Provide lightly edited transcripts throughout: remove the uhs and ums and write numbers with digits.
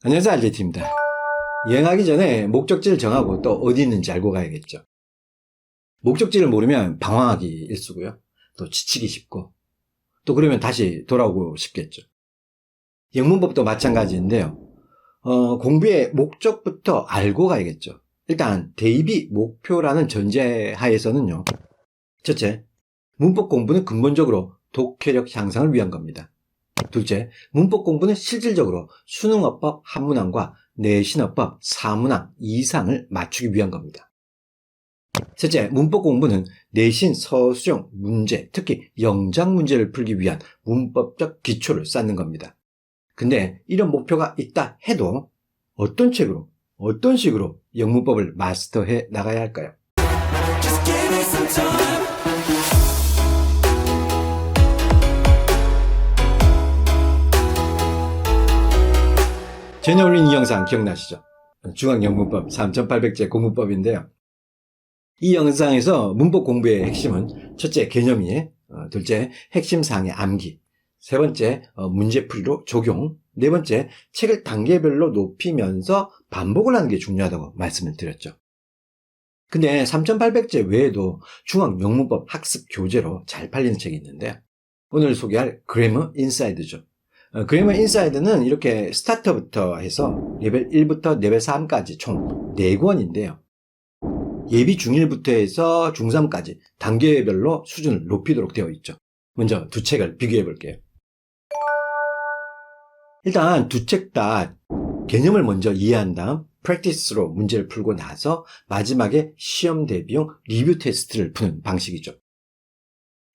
안녕하세요, RJT입니다. 여행하기 전에 목적지를 정하고 또 어디 있는지 알고 가야겠죠. 목적지를 모르면 방황하기 일쑤고요. 또 지치기 쉽고, 또 그러면 다시 돌아오고 싶겠죠. 영문법도 마찬가지인데요. 공부의 목적부터 알고 가야겠죠. 일단 대입이 목표라는 전제하에서는요. 첫째, 문법 공부는 근본적으로 독해력 향상을 위한 겁니다. 둘째, 문법 공부는 실질적으로 수능어법 한 문항과 내신어법 4문항 이상을 맞추기 위한 겁니다. 셋째, 문법 공부는 내신 서술형 문제, 특히 영작 문제를 풀기 위한 문법적 기초를 쌓는 겁니다. 근데 이런 목표가 있다 해도 어떤 책으로, 어떤 식으로 영문법을 마스터해 나가야 할까요? 전에 올린 이 영상 기억나시죠? 중앙영문법 3800제 공문법인데요. 이 영상에서 문법 공부의 핵심은 첫째 개념이에, 둘째 핵심사항의 암기, 세 번째 문제풀이로 적용, 네 번째 책을 단계별로 높이면서 반복을 하는 게 중요하다고 말씀을 드렸죠. 근데 3800제 외에도 중앙영문법 학습 교재로 잘 팔리는 책이 있는데 오늘 소개할 그래머 인사이드죠. 그래머 인사이드는 이렇게 스타터부터 해서 레벨 1부터 레벨 3까지 총 4권인데요. 예비 중1부터 해서 중3까지 단계별로 수준을 높이도록 되어 있죠. 먼저 두 책을 비교해 볼게요. 일단 두 책 다 개념을 먼저 이해한 다음 프랙티스로 문제를 풀고 나서 마지막에 시험 대비용 리뷰 테스트를 푸는 방식이죠.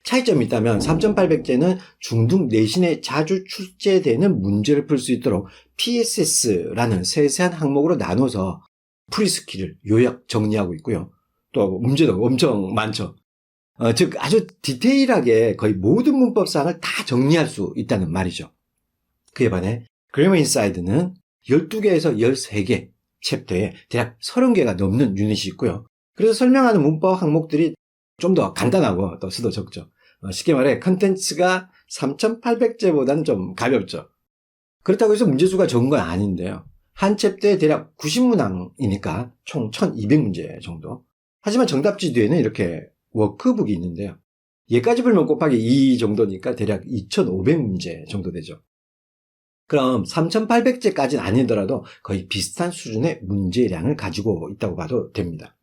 차이점이 있다면 3800제는 중등 내신에 자주 출제되는 문제를 풀 수 있도록 PSS라는 세세한 항목으로 나눠서 프리스키를 요약 정리하고 있고요. 또 문제도 엄청 많죠. 즉 아주 디테일하게 거의 모든 문법사항을 다 정리할 수 있다는 말이죠. 그에 반해 그래머 인사이드는 12개에서 13개 챕터에 대략 30개가 넘는 유닛이 있고요. 그래서 설명하는 문법 항목들이 좀 더 간단하고 또 수도 적죠. 쉽게 말해 컨텐츠가 3800제보다는 좀 가볍죠. 그렇다고 해서 문제수가 적은 건 아닌데요. 한 챕터에 대략 90문항이니까 총 1200문제 정도. 하지만 정답지 뒤에는 이렇게 워크북이 있는데요. 얘까지 풀면 곱하기 2 정도니까 대략 2500문제 정도 되죠. 그럼 3800제까지는 아니더라도 거의 비슷한 수준의 문제량을 가지고 있다고 봐도 됩니다.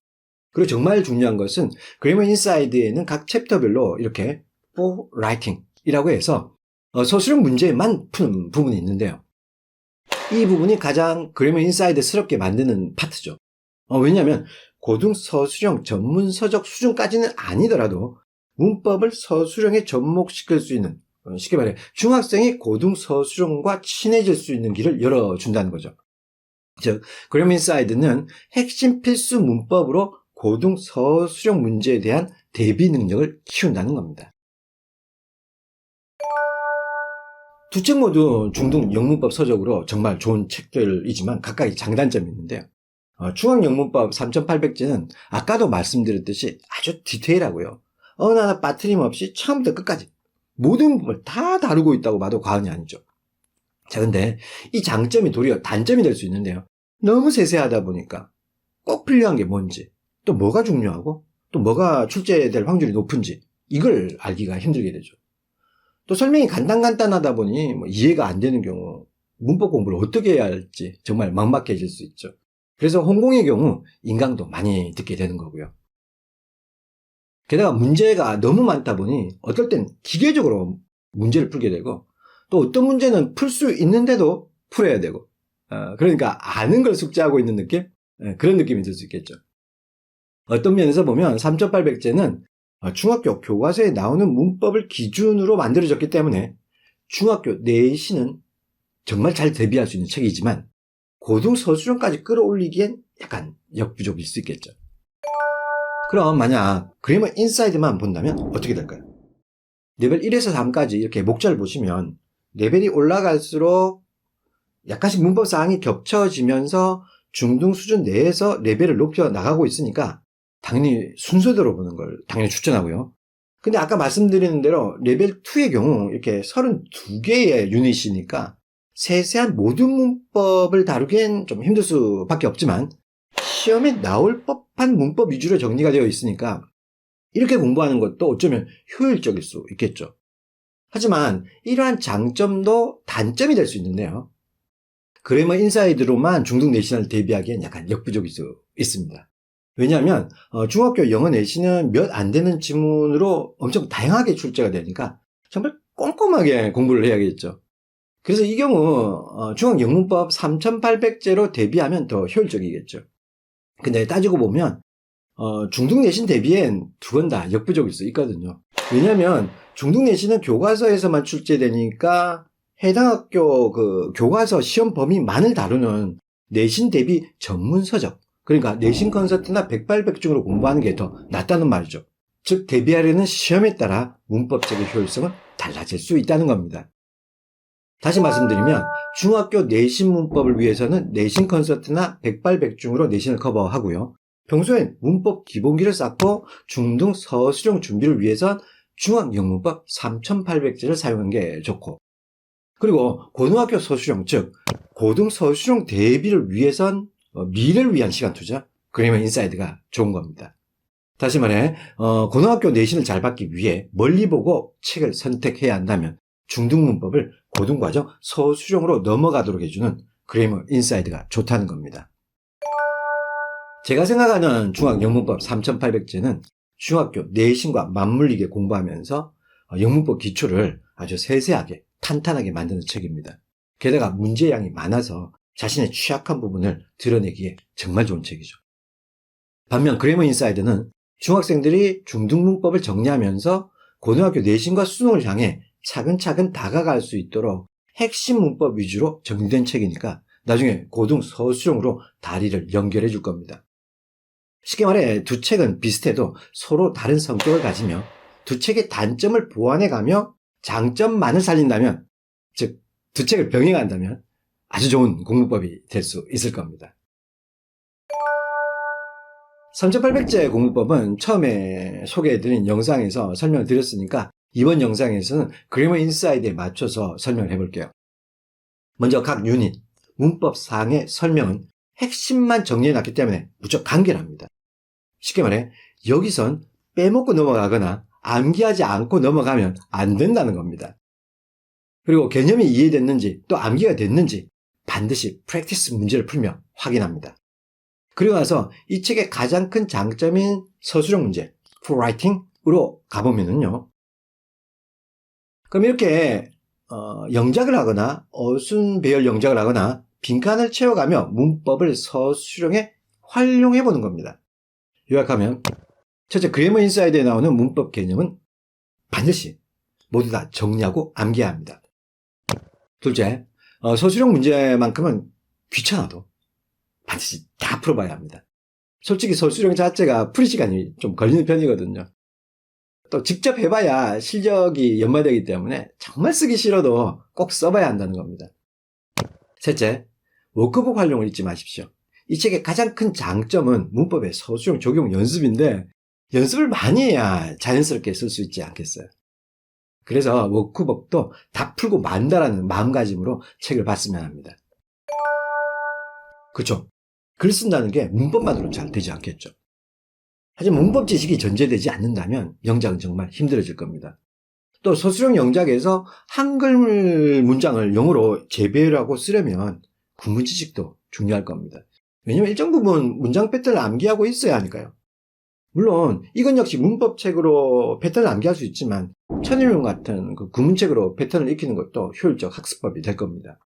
그리고 정말 중요한 것은 그래머 인사이드에는 각 챕터별로 이렇게 for writing이라고 해서 서술형 문제만 푸는 부분이 있는데요. 이 부분이 가장 그래머 인사이드스럽게 만드는 파트죠. 왜냐하면 고등 서술형 전문 서적 수준까지는 아니더라도 문법을 서술형에 접목시킬 수 있는, 쉽게 말해 중학생이 고등 서술형과 친해질 수 있는 길을 열어준다는 거죠. 즉 그래머 인사이드는 핵심 필수 문법으로 고등 서술형 문제에 대한 대비 능력을 키운다는 겁니다. 두 책 모두 중등 영문법 서적으로 정말 좋은 책들이지만 각각의 장단점이 있는데요. 중앙영문법 3800제는 아까도 말씀드렸듯이 아주 디테일하고요. 어느 하나 빠트림없이 처음부터 끝까지 모든 부분을 다 다루고 있다고 봐도 과언이 아니죠. 자, 근데 이 장점이 도리어 단점이 될 수 있는데요. 너무 세세하다 보니까 꼭 필요한 게 뭔지, 또 뭐가 중요하고 또 뭐가 출제될 확률이 높은지 이걸 알기가 힘들게 되죠. 또 설명이 간단하다 보니 이해가 안 되는 경우 문법 공부를 어떻게 해야 할지 정말 막막해질 수 있죠. 그래서 홍콩의 경우 인강도 많이 듣게 되는 거고요. 게다가 문제가 너무 많다 보니 어떨 땐 기계적으로 문제를 풀게 되고 또 어떤 문제는 풀 수 있는데도 풀어야 되고 그러니까 아는 걸 숙지하고 있는 느낌? 그런 느낌이 들 수 있겠죠. 어떤 면에서 보면 3800제는 중학교 교과서에 나오는 문법을 기준으로 만들어졌기 때문에 중학교 내신은 정말 잘 대비할 수 있는 책이지만 고등 서술형까지 끌어올리기엔 약간 역부족일 수 있겠죠. 그럼 만약 그래머 인사이드만 본다면 어떻게 될까요? 레벨 1에서 3까지 이렇게 목차를 보시면 레벨이 올라갈수록 약간씩 문법 사항이 겹쳐지면서 중등 수준 내에서 레벨을 높여 나가고 있으니까 당연히 순서대로 보는 걸 당연히 추천하고요. 근데 아까 말씀드리는 대로 레벨 2의 경우 이렇게 32개의 유닛이니까 세세한 모든 문법을 다루기엔 좀 힘들 수밖에 없지만 시험에 나올 법한 문법 위주로 정리가 되어 있으니까 이렇게 공부하는 것도 어쩌면 효율적일 수 있겠죠. 하지만 이러한 장점도 단점이 될 수 있는데요. 그래머 인사이드로만 중등 내신을 대비하기엔 약간 역부족일 수 있습니다. 왜냐하면 중학교 영어 내신은 몇 안 되는 지문으로 엄청 다양하게 출제가 되니까 정말 꼼꼼하게 공부를 해야겠죠. 그래서 이 경우 중학영문법 3800제로 대비하면 더 효율적이겠죠. 근데 따지고 보면 중등 내신 대비엔 두 건 다 역부족일 수 있거든요. 왜냐하면 중등 내신은 교과서에서만 출제되니까 해당 학교 그 교과서 시험 범위만을 다루는 내신 대비 전문 서적, 그러니까 내신 컨설트나 백발백중으로 공부하는 게 더 낫다는 말이죠. 즉 대비하려는 시험에 따라 문법적인 효율성은 달라질 수 있다는 겁니다. 다시 말씀드리면 중학교 내신 문법을 위해서는 내신 컨설트나 백발백중으로 내신을 커버하고요. 평소엔 문법 기본기를 쌓고 중등 서술형 준비를 위해선 중학영문법 3800제를 사용하는 게 좋고, 그리고 고등학교 서술형, 즉 고등 서술형 대비를 위해선 미래를 위한 시간 투자, 그래머 인사이드가 좋은 겁니다. 다시 말해 고등학교 내신을 잘 받기 위해 멀리 보고 책을 선택해야 한다면 중등 문법을 고등과정 서술형으로 넘어가도록 해주는 그래머 인사이드가 좋다는 겁니다. 제가 생각하는 중학영문법 3800제는 중학교 내신과 맞물리게 공부하면서 영문법 기초를 아주 세세하게 탄탄하게 만드는 책입니다. 게다가 문제량이 많아서 자신의 취약한 부분을 드러내기에 정말 좋은 책이죠. 반면 그래머 인사이드는 중학생들이 중등 문법을 정리하면서 고등학교 내신과 수능을 향해 차근차근 다가갈 수 있도록 핵심 문법 위주로 정리된 책이니까 나중에 고등 서술형으로 다리를 연결해 줄 겁니다. 쉽게 말해 두 책은 비슷해도 서로 다른 성격을 가지며 두 책의 단점을 보완해가며 장점만을 살린다면, 즉 두 책을 병행한다면 아주 좋은 공부법이 될 수 있을 겁니다. 3800제 공부법은 처음에 소개해드린 영상에서 설명을 드렸으니까 이번 영상에서는 그래머 인사이드에 맞춰서 설명을 해볼게요. 먼저 각 유닛, 문법상의 설명은 핵심만 정리해놨기 때문에 무척 간결합니다. 쉽게 말해 여기선 빼먹고 넘어가거나 암기하지 않고 넘어가면 안 된다는 겁니다. 그리고 개념이 이해됐는지 또 암기가 됐는지 반드시 프랙티스 문제를 풀며 확인합니다. 그리고 나서 이 책의 가장 큰 장점인 서술형 문제, 풀라이팅으로 가보면은요. 그럼 이렇게 영작을 하거나 어순 배열 영작을 하거나 빈칸을 채워가며 문법을 서술형에 활용해 보는 겁니다. 요약하면 첫째, 그래머 인사이드에 나오는 문법 개념은 반드시 모두 다 정리하고 암기해야 합니다. 둘째, 서술형 문제만큼은 귀찮아도 반드시 다 풀어봐야 합니다. 솔직히 서술형 자체가 풀이 시간이 좀 걸리는 편이거든요. 또 직접 해봐야 실력이 연마되기 때문에 정말 쓰기 싫어도 꼭 써봐야 한다는 겁니다. 셋째, 워크북 활용을 잊지 마십시오. 이 책의 가장 큰 장점은 문법의 서술형 적용 연습인데 연습을 많이 해야 자연스럽게 쓸 수 있지 않겠어요. 그래서 워크북도 다 풀고 만다라는 마음가짐으로 책을 봤으면 합니다. 그렇죠. 글 쓴다는 게 문법만으로는 잘 되지 않겠죠. 하지만 문법 지식이 전제되지 않는다면 영작은 정말 힘들어질 겁니다. 또 서술형 영작에서 한글 문장을 영어로 재배열하고 쓰려면 구문 지식도 중요할 겁니다. 왜냐하면 일정 부분 문장 패턴을 암기하고 있어야 하니까요. 물론 이건 역시 문법책으로 패턴을 암기할 수 있지만 천일용 같은 그 구문책으로 패턴을 익히는 것도 효율적 학습법이 될 겁니다.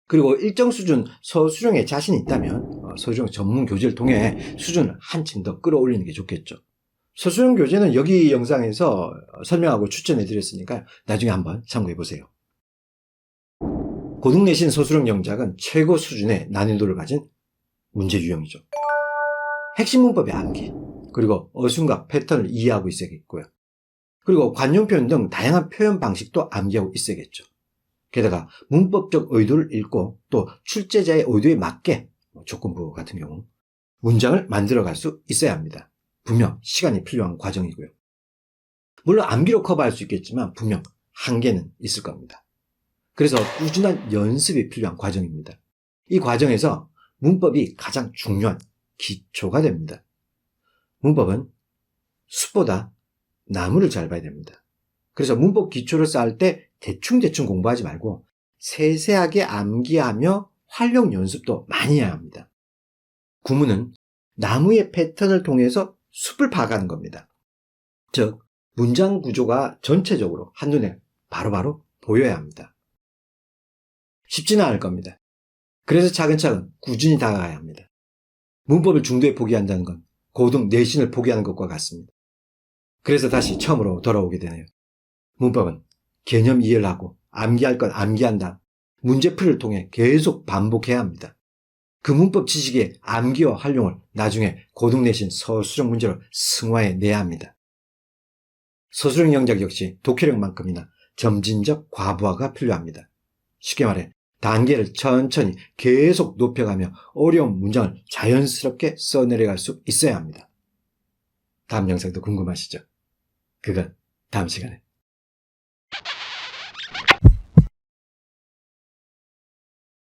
그리고 일정 수준 서술형에 자신이 있다면 서술형 전문 교재를 통해 수준을 한층 더 끌어올리는 게 좋겠죠. 서술형 교재는 여기 영상에서 설명하고 추천해 드렸으니까 나중에 한번 참고해 보세요. 고등 내신 서술형 영작은 최고 수준의 난이도를 가진 문제 유형이죠. 핵심 문법의 암기, 그리고 어순과 패턴을 이해하고 있어야겠고요. 그리고 관용 표현 등 다양한 표현 방식도 암기하고 있어야겠죠. 게다가 문법적 의도를 읽고 또 출제자의 의도에 맞게 조건부 같은 경우 문장을 만들어갈 수 있어야 합니다. 분명 시간이 필요한 과정이고요. 물론 암기로 커버할 수 있겠지만 분명 한계는 있을 겁니다. 그래서 꾸준한 연습이 필요한 과정입니다. 이 과정에서 문법이 가장 중요한 기초가 됩니다. 문법은 숲보다 나무를 잘 봐야 됩니다. 그래서 문법 기초를 쌓을 때 대충대충 공부하지 말고 세세하게 암기하며 활용 연습도 많이 해야 합니다. 구문은 나무의 패턴을 통해서 숲을 파악하는 겁니다. 즉, 문장 구조가 전체적으로 한눈에 바로바로 보여야 합니다. 쉽지는 않을 겁니다. 그래서 차근차근 꾸준히 다가가야 합니다. 문법을 중도에 포기한다는 건 고등 내신을 포기하는 것과 같습니다. 그래서 다시 처음으로 돌아오게 되네요. 문법은 개념 이해를 하고 암기할 건 암기한 다음 문제풀이를 통해 계속 반복해야 합니다. 그 문법 지식의 암기와 활용을 나중에 고등 내신 서술형 문제로 승화해내야 합니다. 서술형 영작 역시 독해력만큼이나 점진적 과부하가 필요합니다. 쉽게 말해 단계를 천천히 계속 높여가며 어려운 문장을 자연스럽게 써내려갈 수 있어야 합니다. 다음 영상도 궁금하시죠? 그건 다음 시간에.